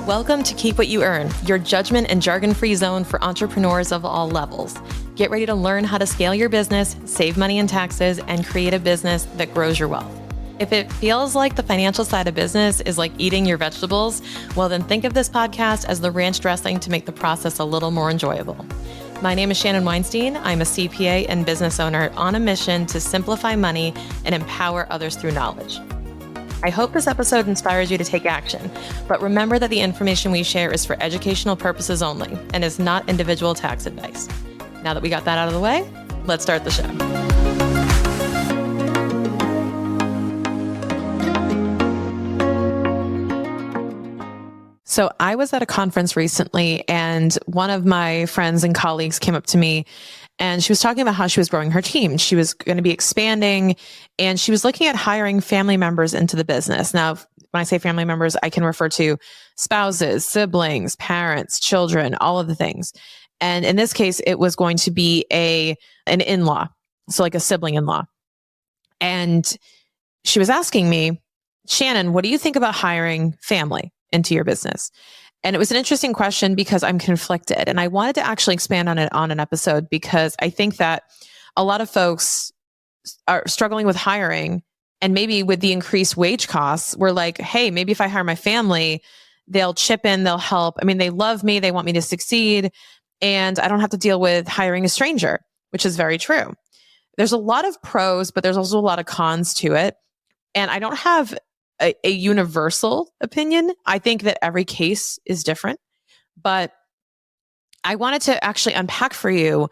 Welcome to Keep What You Earn, your judgment and jargon-free zone for entrepreneurs of all levels. Get ready to learn how to scale your business, save money in taxes, and create a business that grows your wealth. If it feels like the financial side of business is like eating your vegetables, well then think of this podcast as the ranch dressing to make the process a little more enjoyable. My name is Shannon Weinstein. I'm a CPA and business owner on a mission to simplify money and empower others through knowledge. I hope this episode inspires you to take action, but remember that the information we share is for educational purposes only and is not individual tax advice. Now that we got that out of the way, let's start the show. So I was at a conference recently and one of my friends and colleagues came up to me and she was talking about how she was growing her team. She was going to be expanding and she was looking at hiring family members into the business. Now, when I say family members, I can refer to spouses, siblings, parents, children, all of the things. And in this case, it was going to be an in-law. So like a sibling in-law. And she was asking me, Shannon, what do you think about hiring family into your business? And it was an interesting question because I'm conflicted. And I wanted to actually expand on it on an episode because I think that a lot of folks are struggling with hiring and maybe with the increased wage costs, we're like, hey, maybe if I hire my family, they'll chip in, they'll help. I mean, they love me, they want me to succeed, and I don't have to deal with hiring a stranger, which is very true. There's a lot of pros, but there's also a lot of cons to it. And I don't have a universal opinion. I think that every case is different, but I wanted to actually unpack for you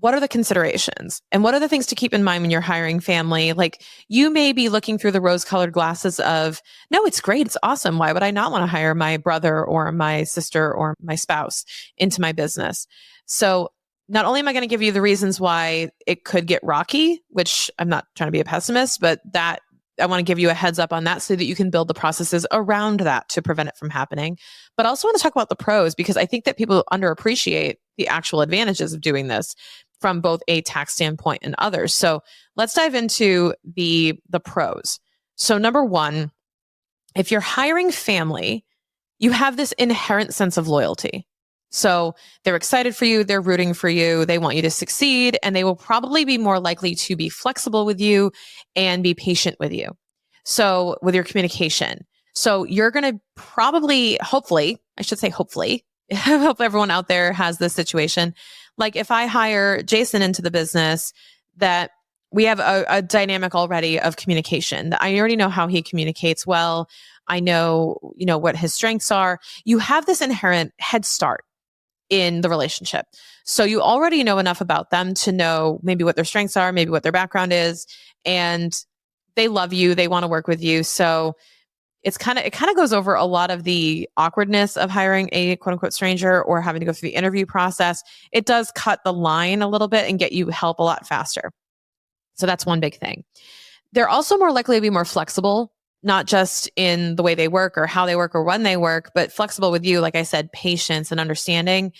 what are the considerations and what are the things to keep in mind when you're hiring family. Like you may be looking through the rose-colored glasses of, no, it's great, it's awesome. Why would I not want to hire my brother or my sister or my spouse into my business? So not only am I going to give you the reasons why it could get rocky, which I'm not trying to be a pessimist, but that I want to give you a heads up on that so that you can build the processes around that to prevent it from happening. But I also want to talk about the pros because I think that people underappreciate the actual advantages of doing this from both a tax standpoint and others. So let's dive into the pros. So number one, if you're hiring family, you have this inherent sense of loyalty. So they're excited for you, they're rooting for you, they want you to succeed, and they will probably be more likely to be flexible with you and be patient with you. So with your communication. So you're going to probably, hopefully, I hope everyone out there has this situation. Like if I hire Jason into the business, that we have a dynamic already of communication. I already know how he communicates well. I know, what his strengths are. You have this inherent head start in the relationship. So you already know enough about them to know maybe what their strengths are, maybe what their background is, and they love you, they want to work with you. So it kind of goes over a lot of the awkwardness of hiring a quote unquote stranger or having to go through the interview process. It does cut the line a little bit and get you help a lot faster. So that's one big thing. They're also more likely to be more flexible, not just in the way they work or how they work or when they work, but flexible with you, like I said, patience and understanding.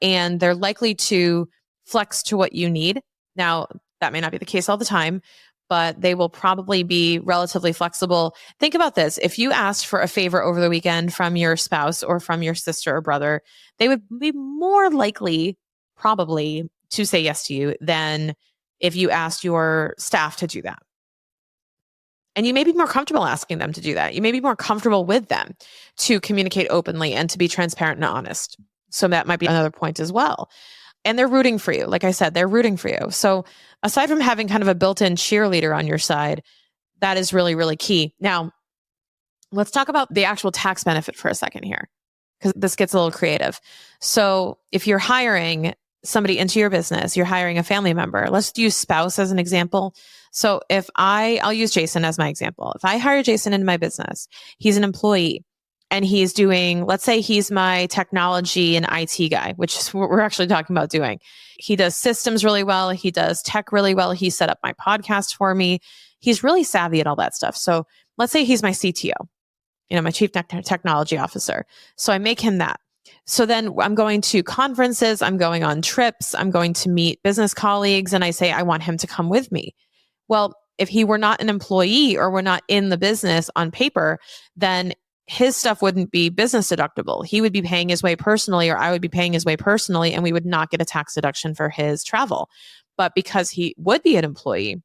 And they're likely to flex to what you need. Now, that may not be the case all the time, but they will probably be relatively flexible. Think about this. If you asked for a favor over the weekend from your spouse or from your sister or brother, they would be more likely probably to say yes to you than if you asked your staff to do that. And you may be more comfortable asking them to do that. You may be more comfortable with them to communicate openly and to be transparent and honest. So that might be another point as well. And they're rooting for you. Like I said, they're rooting for you. So aside from having kind of a built-in cheerleader on your side, that is really, really key. Now, let's talk about the actual tax benefit for a second here, because this gets a little creative. So if you're hiring somebody into your business, you're hiring a family member. Let's use spouse as an example. So I'll use Jason as my example. If I hire Jason into my business, he's an employee and he's doing, let's say he's my technology and IT guy, which is what we're actually talking about doing. He does systems really well. He does tech really well. He set up my podcast for me. He's really savvy at all that stuff. So let's say he's my CTO, my chief technology officer. So I make him that. So then I'm going to conferences, I'm going on trips, I'm going to meet business colleagues, and I say, I want him to come with me. Well, if he were not an employee or were not in the business on paper, then his stuff wouldn't be business deductible. He would be paying his way personally, or I would be paying his way personally, and we would not get a tax deduction for his travel. But because he would be an employee,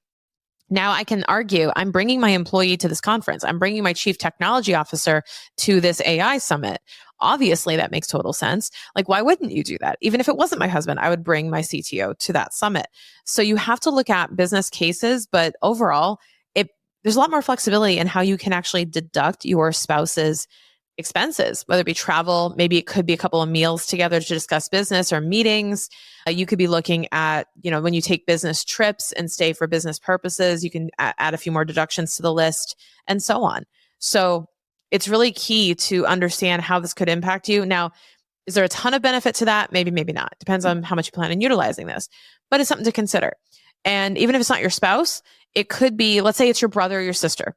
now I can argue I'm bringing my employee to this conference. I'm bringing my chief technology officer to this AI summit. Obviously, that makes total sense. Like, why wouldn't you do that? Even if it wasn't my husband, I would bring my CTO to that summit. So you have to look at business cases, but overall, there's a lot more flexibility in how you can actually deduct your spouse's expenses, whether it be travel, maybe it could be a couple of meals together to discuss business or meetings. You could be looking at, when you take business trips and stay for business purposes, you can add a few more deductions to the list and so on. So it's really key to understand how this could impact you. Now, is there a ton of benefit to that? Maybe, maybe not. Depends on how much you plan on utilizing this, but it's something to consider. And even if it's not your spouse, it could be, let's say it's your brother or your sister.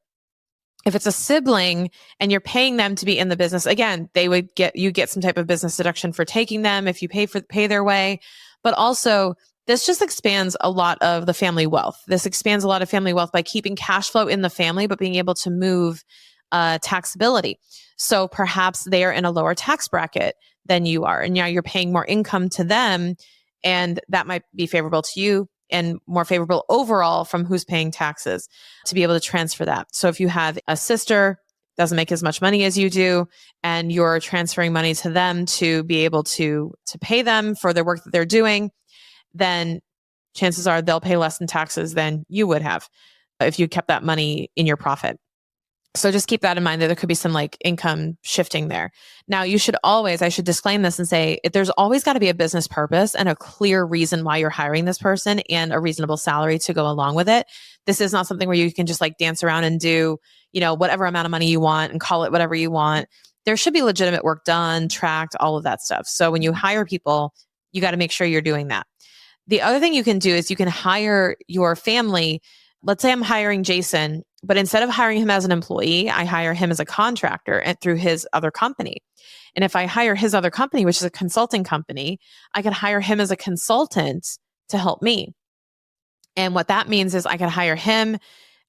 If it's a sibling and you're paying them to be in the business, again, you get some type of business deduction for taking them if you pay their way. But also, this just expands a lot of the family wealth. This expands a lot of family wealth by keeping cash flow in the family, but being able to move taxability. So perhaps they are in a lower tax bracket than you are, and now you're paying more income to them, and that might be favorable to you and more favorable overall from who's paying taxes to be able to transfer that. So if you have a sister doesn't make as much money as you do, and you're transferring money to them to be able to pay them for the work that they're doing, then chances are they'll pay less in taxes than you would have if you kept that money in your profit. So just keep that in mind, that there could be some like income shifting there. Now, I should disclaim this and say, there's always got to be a business purpose and a clear reason why you're hiring this person and a reasonable salary to go along with it. This is not something where you can just like dance around and do, whatever amount of money you want and call it whatever you want. There should be legitimate work done, tracked, all of that stuff. So when you hire people, you got to make sure you're doing that. The other thing you can do is you can hire your family. Let's say I'm hiring Jason, but instead of hiring him as an employee, I hire him as a contractor and through his other company. And if I hire his other company, which is a consulting company, I can hire him as a consultant to help me. And what that means is I can hire him.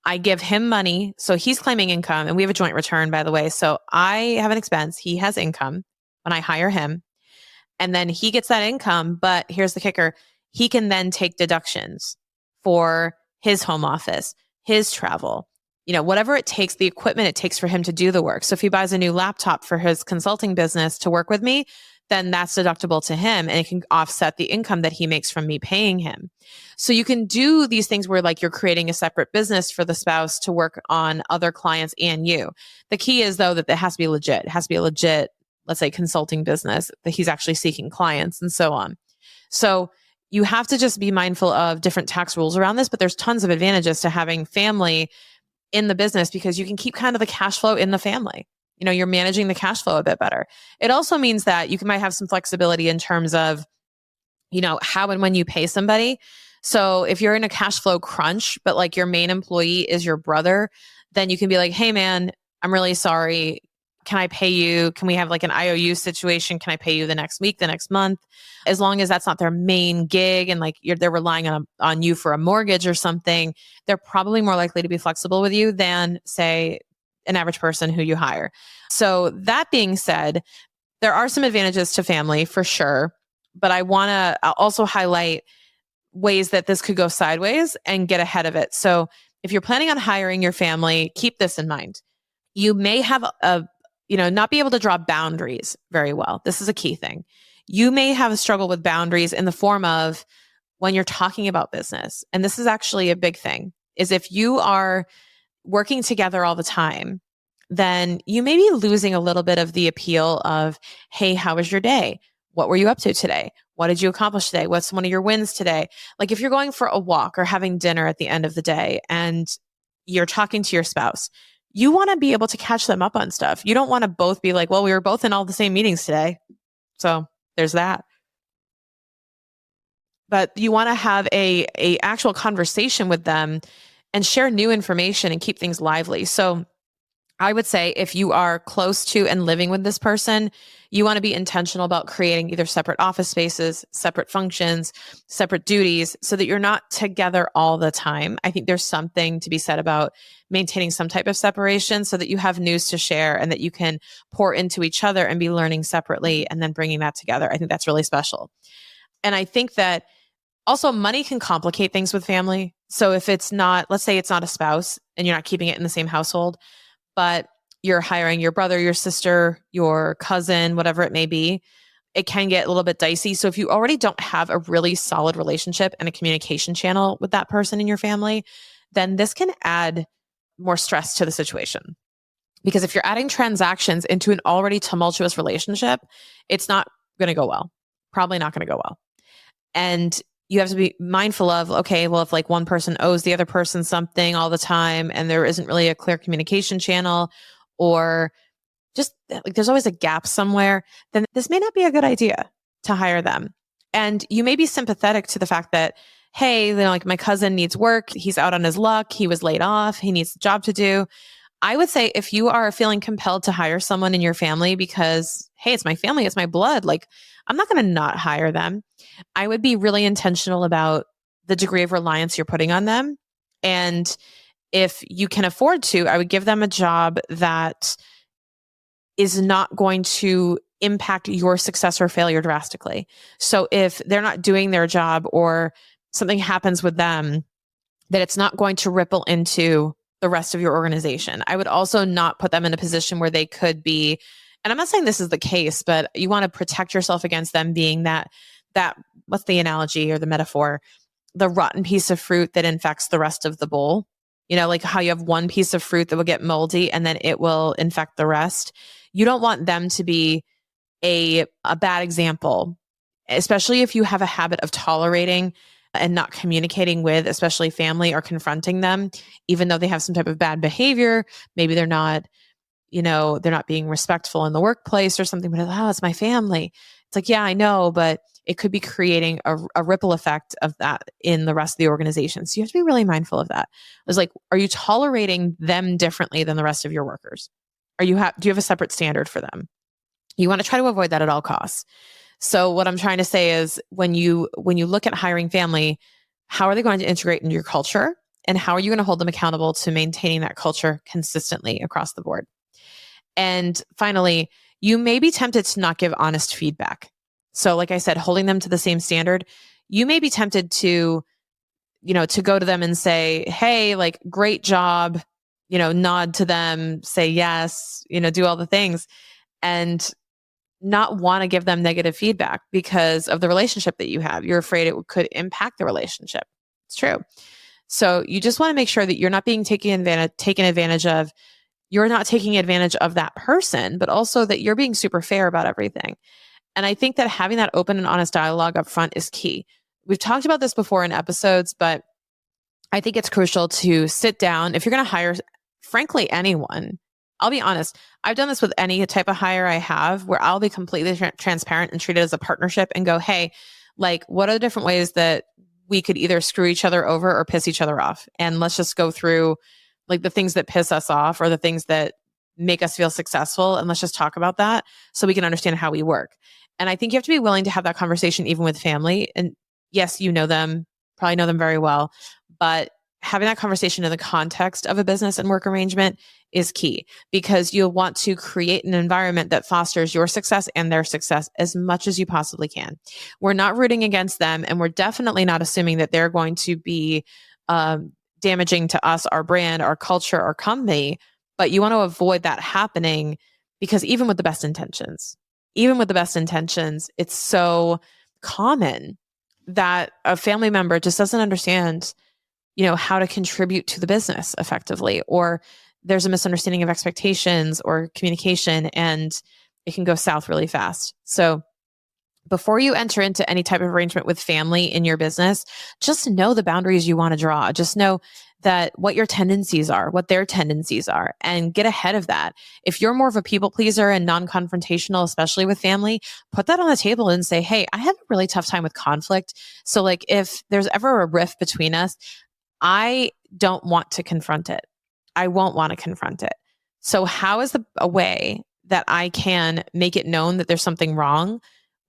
I give him money. So he's claiming income, and we have a joint return, by the way. So I have an expense. He has income when I hire him, and then he gets that income. But here's the kicker. He can then take deductions for his home office, his travel, whatever it takes, the equipment it takes for him to do the work. So if he buys a new laptop for his consulting business to work with me, then that's deductible to him, and it can offset the income that he makes from me paying him. So you can do these things where like you're creating a separate business for the spouse to work on other clients and you. The key is though that it has to be legit. It has to be a legit, let's say, consulting business that he's actually seeking clients and so on. So you have to just be mindful of different tax rules around this, but there's tons of advantages to having family in the business because you can keep kind of the cash flow in the family. You're managing the cash flow a bit better. It also means that might have some flexibility in terms of, how and when you pay somebody. So if you're in a cash flow crunch, but like your main employee is your brother, then you can be like, hey man, I'm really sorry. Can I pay you? Can we have like an IOU situation? Can I pay you the next week, the next month? As long as that's not their main gig and like they're relying on you for a mortgage or something, they're probably more likely to be flexible with you than, say, an average person who you hire. So that being said, there are some advantages to family for sure, but I want to also highlight ways that this could go sideways and get ahead of it. So if you're planning on hiring your family, keep this in mind. You may have not be able to draw boundaries very well. This is a key thing. You may have a struggle with boundaries in the form of when you're talking about business. And this is actually a big thing, is if you are working together all the time, then you may be losing a little bit of the appeal of, hey, how was your day? What were you up to today? What did you accomplish today? What's one of your wins today? Like if you're going for a walk or having dinner at the end of the day and you're talking to your spouse, you want to be able to catch them up on stuff. You don't want to both be like, well, we were both in all the same meetings today. So there's that. But you want to have a actual conversation with them and share new information and keep things lively. So I would say if you are close to and living with this person, you want to be intentional about creating either separate office spaces, separate functions, separate duties, so that you're not together all the time. I think there's something to be said about maintaining some type of separation so that you have news to share and that you can pour into each other and be learning separately and then bringing that together. I think that's really special. And I think that also money can complicate things with family. So if it's not, let's say it's not a spouse and you're not keeping it in the same household, but you're hiring your brother, your sister, your cousin, whatever it may be, it can get a little bit dicey. So if you already don't have a really solid relationship and a communication channel with that person in your family, then this can add more stress to the situation. Because if you're adding transactions into an already tumultuous relationship, it's not going to go well. Probably not going to go well. And you have to be mindful of, okay, well, if like one person owes the other person something all the time and there isn't really a clear communication channel, or just like there's always a gap somewhere, then this may not be a good idea to hire them. And you may be sympathetic to the fact that, hey, you know, like my cousin needs work. He's out on his luck. He was laid off. He needs a job to do. I would say if you are feeling compelled to hire someone in your family because, hey, it's my family, it's my blood, like I'm not going to not hire them. I would be really intentional about the degree of reliance you're putting on them. And if you can afford to, I would give them a job that is not going to impact your success or failure drastically. So if they're not doing their job or something happens with them, that it's not going to ripple into the rest of your organization. I would also not put them in a position where they could be, and I'm not saying this is the case, but you want to protect yourself against them being that what's the analogy or the metaphor? The rotten piece of fruit that infects the rest of the bowl. You know, like how you have one piece of fruit that will get moldy and then it will infect the rest. You don't want them to be a bad example, especially if you have a habit of tolerating and not communicating with, especially family, or confronting them, even though they have some type of bad behavior. Maybe they're not, they're not being respectful in the workplace or something, but oh, it's my family. It's like, yeah, I know, but it could be creating a ripple effect of that in the rest of the organization. So you have to be really mindful of that. It's like, are you tolerating them differently than the rest of your workers? Do you have a separate standard for them? You want to try to avoid that at all costs. So what I'm trying to say is when you look at hiring family, how are they going to integrate into your culture? And how are you going to hold them accountable to maintaining that culture consistently across the board? And finally, you may be tempted to not give honest feedback. So like I said, holding them to the same standard, you may be tempted to go to them and say, hey, like, great job, nod to them, say yes, do all the things, and not want to give them negative feedback because of the relationship that you have. You're afraid it could impact the relationship. It's true. So you just want to make sure that you're not being taken advantage of. You're not taking advantage of that person, but also that you're being super fair about everything. And I think that having that open and honest dialogue up front is key. We've talked about this before in episodes, but I think it's crucial to sit down. If you're going to hire, frankly, anyone, I'll be honest, I've done this with any type of hire I have where I'll be completely transparent and treat it as a partnership and go, hey, like, what are the different ways that we could either screw each other over or piss each other off? And let's just go through like the things that piss us off or the things that make us feel successful. And let's just talk about that so we can understand how we work. And I think you have to be willing to have that conversation even with family. And yes, you know them, probably know them very well, but having that conversation in the context of a business and work arrangement is key because you'll want to create an environment that fosters your success and their success as much as you possibly can. We're not rooting against them, and we're definitely not assuming that they're going to be damaging to us, our brand, our culture, our company, but you want to avoid that happening because even with the best intentions, it's so common that a family member just doesn't understand how to contribute to the business effectively, or there's a misunderstanding of expectations or communication, and it can go south really fast. So before you enter into any type of arrangement with family in your business, just know the boundaries you want to draw. Just know that what your tendencies are, what their tendencies are, and get ahead of that. If you're more of a people pleaser and non-confrontational, especially with family, put that on the table and say, hey, I have a really tough time with conflict. So like if there's ever a rift between us, I don't want to confront it. I won't want to confront it. So how is a way that I can make it known that there's something wrong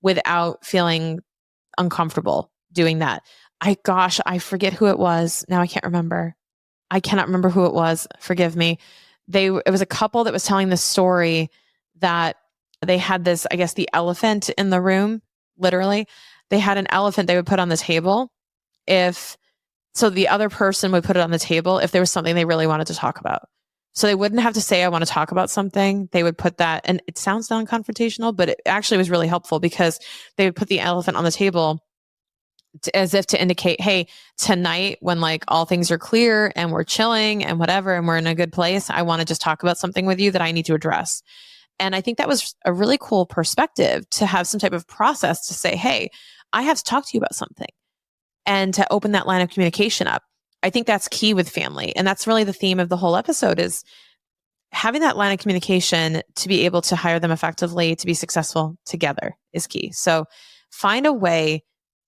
without feeling uncomfortable doing that? I forget who it was. Now I can't remember. I cannot remember who it was. Forgive me. It was a couple that was telling this story that they had this, I guess, the elephant in the room, literally. They had an elephant they would put on the table so the other person would put it on the table if there was something they really wanted to talk about. So they wouldn't have to say, I want to talk about something. They would put that, and it sounds non-confrontational, but it actually was really helpful because they would put the elephant on the table as if to indicate, hey, tonight when like all things are clear and we're chilling and whatever, and we're in a good place, I want to just talk about something with you that I need to address. And I think that was a really cool perspective to have some type of process to say, hey, I have to talk to you about something, and to open that line of communication up. I think that's key with family. And that's really the theme of the whole episode, is having that line of communication to be able to hire them effectively, to be successful together is key. So find a way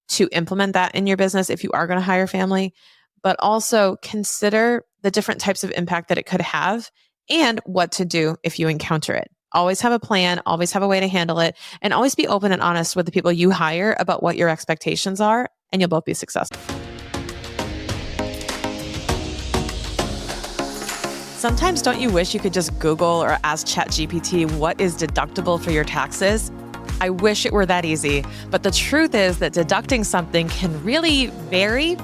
to implement that in your business if you are going to hire family, but also consider the different types of impact that it could have and what to do if you encounter it. Always have a plan, always have a way to handle it, and always be open and honest with the people you hire about what your expectations are, and you'll both be successful. Sometimes don't you wish you could just Google or ask ChatGPT what is deductible for your taxes? I wish it were that easy, but the truth is that deducting something can really vary,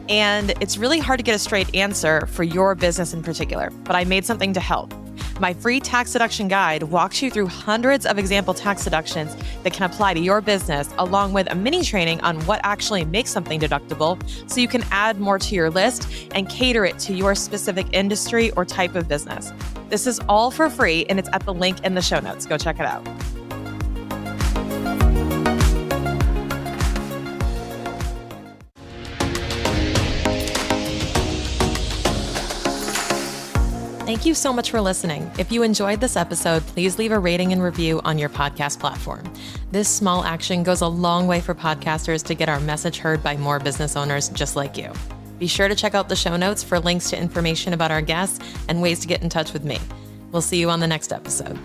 and it's really hard to get a straight answer for your business in particular, but I made something to help. My free tax deduction guide walks you through hundreds of example tax deductions that can apply to your business, along with a mini training on what actually makes something deductible, so you can add more to your list and cater it to your specific industry or type of business. This is all for free, and it's at the link in the show notes. Go check it out. Thank you so much for listening. If you enjoyed this episode, please leave a rating and review on your podcast platform. This small action goes a long way for podcasters to get our message heard by more business owners just like you. Be sure to check out the show notes for links to information about our guests and ways to get in touch with me. We'll see you on the next episode.